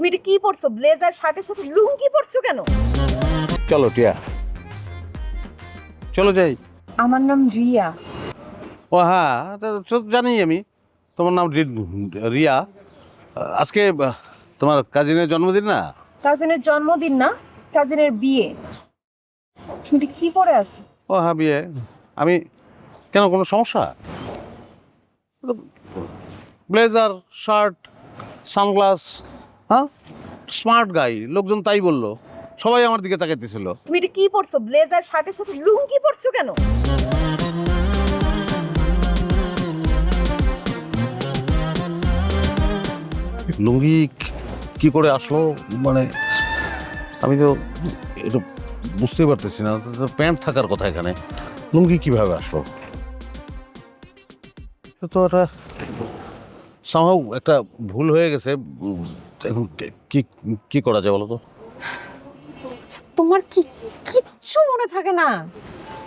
তুমি এটা কি পরছো? ব্লেজার শার্টের সাথে লুঙ্গি পরছো কেন? চলো টিয়া, চলো যাই। আমার নাম রিয়া। ও হ্যাঁ, তো জানি আমি, তোমার নাম রিয়া। আজকে তোমার কাজিনের জন্মদিন না? কাজিনের জন্মদিন না, কাজিনের বিয়ে। তুমি এটা কি পরে আছো? ও হ্যাঁ, বিয়ে। আমি কেন, কোনো সমস্যা? ব্লেজার, শার্ট, সানগ্লাস, হ্যাঁ, স্মার্ট গাই, লোকজন তাই বললো, সবাই আমার দিকে তাকাইতেছিল। তুমি এটা কি পরছো? ব্লেজার শার্টের সাথে লুঙ্গি পরছো কেন? লুঙ্গি কি করে আসলো, মানে আমি তো এটা বুঝতেই পারতেছি না। প্যান্ট থাকার কথা এখানে, লুঙ্গি কিভাবে আসলো? এটা তো একটা সামহাউ একটা ভুল হয়ে গেছে। এখন কি কি করা যায় বলো তো? আচ্ছা, তোমার কি কিচ্ছু মনে থাকে না?